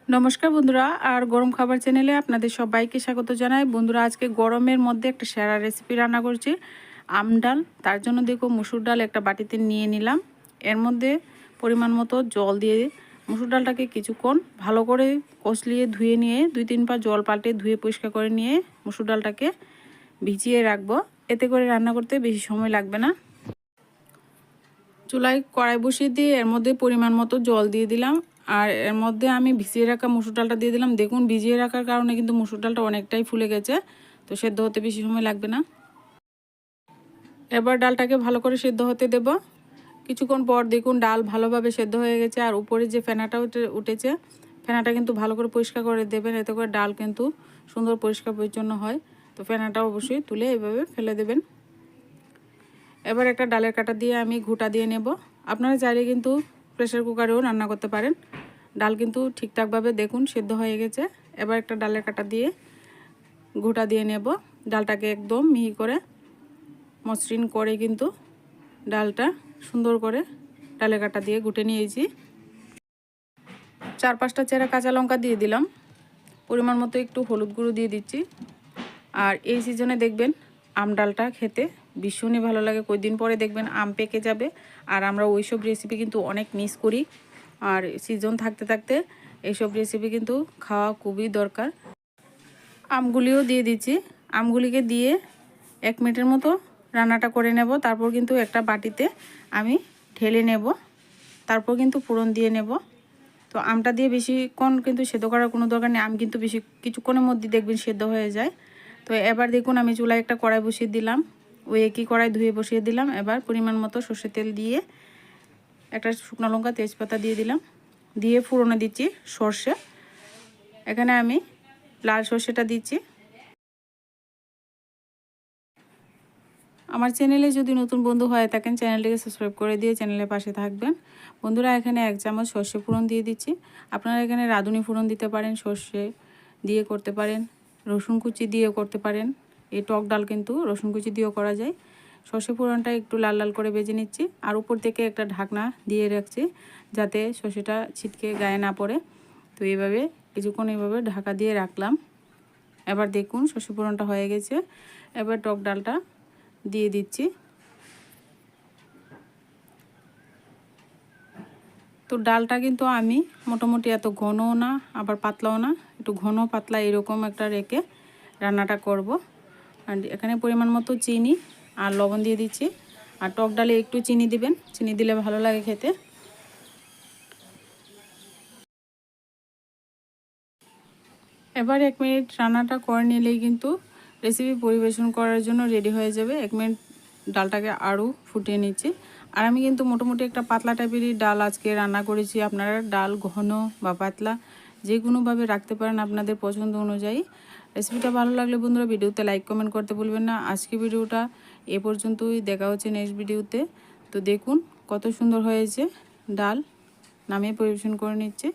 নমস্কার বন্ধুরা, আর গরম খাবার চ্যানেলে আপনাদের সবাইকে স্বাগত জানাই। বন্ধুরা, আজকে গরমের মধ্যে একটা সেরা রেসিপি রান্না করছি, আম ডাল। তার জন্য দেখো মুসুর ডাল একটা বাটিতে নিয়ে নিলাম। এর মধ্যে পরিমাণ মতো জল দিয়ে মুসুর ডালটাকে কিছুক্ষণ ভালো করে কষলিয়ে ধুয়ে নিয়ে 2-3 বার জল পাল্টে ধুয়ে পরিষ্কার করে নিয়ে মুসুর ডালটাকে ভিজিয়ে রাখবো। এতে করে রান্না করতে বেশি সময় লাগবে না। চুলায় কড়াই বসিয়ে দিয়ে এর মধ্যে পরিমাণ মতো জল দিয়ে দিলাম, আর এর মধ্যে আমি ভিজিয়ে রাখা মুসুর ডালটা দিয়ে দিলাম। দেখুন, ভিজিয়ে রাখার কারণে কিন্তু মুসুর ডালটা অনেকটাই ফুলে গেছে, তো সেদ্ধ হতে বেশি সময় লাগবে না। এবার ডালটাকে ভালো করে সেদ্ধ হতে দেব। কিছুক্ষণ পর দেখুন ডাল ভালোভাবে সেদ্ধ হয়ে গেছে, আর উপরে যে ফেনাটা উঠেছে, ফেনাটা কিন্তু ভালো করে পরিষ্কার করে দেবেন। এতে করে ডাল কিন্তু সুন্দর পরিষ্কার পরিচ্ছন্ন হয়। তো ফেনাটা অবশ্যই তুলে এভাবে ফেলে দেবেন। এবার একটা ডালের কাটা দিয়ে আমি ঘুঁটা দিয়ে নেব। আপনারা চাইলে কিন্তু প্রেসার কুকারেও রান্না করতে পারেন। ডাল কিন্তু ঠিকঠাকভাবে দেখুন সেদ্ধ হয়ে গেছে। এবার একটা ডালের কাটা দিয়ে ঘুঁটা দিয়ে নেব। ডালটাকে একদম মিহি করে মসৃণ করে কিন্তু ডালটা সুন্দর করে ডালের কাটা দিয়ে ঘুটে নিয়েছি। 4-5টা চেরা কাঁচা লঙ্কা দিয়ে দিলাম। পরিমাণ মতো একটু হলুদ গুঁড়ো দিয়ে দিচ্ছি। আর এই সিজনে দেখবেন আম ডালটা খেতে ভীষণই ভালো লাগে। কয়েকদিন পরে দেখবেন আম পেকে যাবে, আর আমরা ওইসব রেসিপি কিন্তু অনেক মিস করি। আর সিজন থাকতে থাকতে এইসব রেসিপি কিন্তু খাওয়া খুবই দরকার। আমগুলিও দিয়ে দিচ্ছি। আমগুলিকে দিয়ে 1 মিনিটের মতো রান্নাটা করে নেব। তারপর কিন্তু একটা বাটিতে আমি ঢেলে নেব। তারপর কিন্তু ফোড়ন দিয়ে নেব। তো আমটা দিয়ে বেশিক্ষণ কিন্তু সেদ্ধ করার কোনো দরকার নেই। আম কিন্তু বেশি কিছুক্ষণের মধ্যে দেখবেন সেদ্ধ হয়ে যায়। তো এবার দেখুন আমি চুলায় একটা কড়াই বসিয়ে দিলাম। ওই একই কড়াই ধুয়ে বসিয়ে দিলাম। এবার পরিমাণ মতো সর্ষের তেল দিয়ে একটা শুকনো লঙ্কা, তেজপাতা দিয়ে দিলাম। দিয়ে ফোড়নে দিচ্ছি সর্ষে। এখানে আমি লাল সর্ষেটা দিচ্ছি। আমার চ্যানেলে যদি নতুন বন্ধু হয়ে থাকেন, চ্যানেলটিকে সাবস্ক্রাইব করে দিয়ে চ্যানেলের পাশে থাকবেন। বন্ধুরা, এখানে 1 চামচ সর্ষে ফোড়ন দিয়ে দিচ্ছি। আপনারা এখানে রাঁধুনি ফোড়ন দিতে পারেন, সর্ষে দিয়ে করতে পারেন, রসুন কুচি দিয়েও করতে পারেন। এই টক ডাল কিন্তু রসুন কুচি দিয়েও করা যায়। সর্ষে ফোড়নটা একটু লাল লাল করে ভেজে নিচ্ছি, আর উপর থেকে একটা ঢাকনা দিয়ে রাখছি যাতে সর্ষেটা ছিটকে গায়ে না পড়ে। তো এইভাবে কিছুক্ষণ এইভাবে ঢাকা দিয়ে রাখলাম। এবার দেখুন সর্ষে ফোড়নটা হয়ে গেছে। এবার টক ডালটা দিয়ে দিচ্ছি। তো ডালটা কিন্তু আমি মোটামুটি এত ঘনও না আবার পাতলাও না, একটু ঘন পাতলা এরকম একটা রেখে রান্নাটা করব। আর এখানে পরিমাণ মতো চিনি আর লবণ দিয়ে দিচ্ছি। আর টক ডালে একটু চিনি দিবেন, চিনি দিলে ভালো লাগে খেতে। এবার 1 মিনিট রান্নাটা করে নিলেই কিন্তু রেসিপি পরিবেশন করার জন্য রেডি হয়ে যাবে। 1 মিনিট ডালটাকে আরও ফুটিয়ে নিচ্ছি। আর আমি কিন্তু মোটামুটি একটা পাতলা টাইপেরই ডাল আজকে রান্না করেছি। আপনারা ডাল ঘন বা পাতলা যে কোনোভাবে রাখতে পারেন আপনাদের পছন্দ অনুযায়ী। রেসিপিটা ভালো লাগলে বন্ধুরা ভিডিওতে লাইক কমেন্ট করতে ভুলবেন না। আজকে ভিডিওটা এ পর্যন্তই, দেখা হচ্ছে নেক্সট ভিডিওতে। তো দেখুন কত সুন্দর হয়েছে ডাল, নামিয়ে পরিবেশন করে নিচ্ছে।